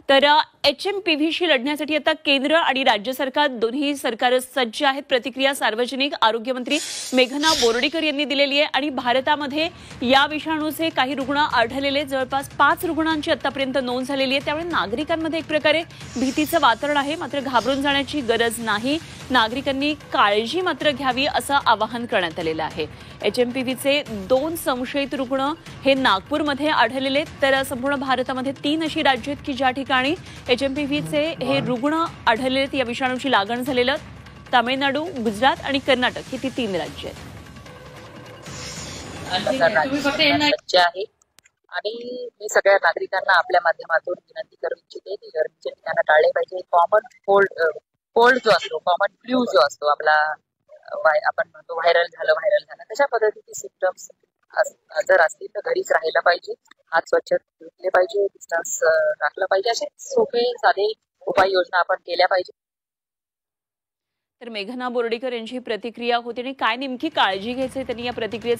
तर HMPVशी लढण्यासाठी आता केंद्र आणि राज्य सरकार दोन्ही सरकार सज्ज आहेत। प्रतिक्रिया सार्वजनिक आरोग्य मंत्री मेघना बोर्डीकर यांनी दिलेली आहे आणि भारतामध्ये या विषाणूचे काही रुग्ण आढळलेले जवळपास 5 रुग्णांची आतापर्यंत नोंद झालेली आहे। त्यामुळे नागरिकांमध्ये एक प्रकारे भीतीचं वातावरण आहे, मात्र घाबरून जाण्याची गरज नाही। नागरिकांनी काळजी मात्र घ्यावी असं आवाहन करण्यात आलेलं आहे। HMPVचे 2 संशयित रुग्ण हे नागपूरमध्ये आढळलेले, तर संपूर्ण भारतामध्ये 3 अशी राज्य आहेत की ज्या ठिकाणी HMPVचे हे रुग्ण आढळलेले आहेत। या विषाणूची लागण झालेलं तामिळनाडू, गुजरात आणि कर्नाटक ही ती 3 राज्य आहेत। आणि मी सगळ्या नागरिकांना आपल्या माध्यमातून विनंती करू इच्छिते की गर्दीचे ठिकाण टाळले पाहिजे। कॉमन कोल्ड जो असतो, कॉमन फ्लू जो असतो आपला, आपण म्हणतो व्हायरल झालं तशा पद्धतीचे सिम्पटम्स जर असतील तर घरीच राहायला पाहिजे, हात स्वच्छ धुतले पाहिजे, डिस्टन्स राखलं पाहिजे। असे सोपे साधे उपाययोजना आपण केल्या पाहिजे। तर मेघना बोर्डीकर यांची प्रतिक्रिया होती आणि काय नेमकी काळजी घ्यायची त्यांनी या प्रतिक्रियेत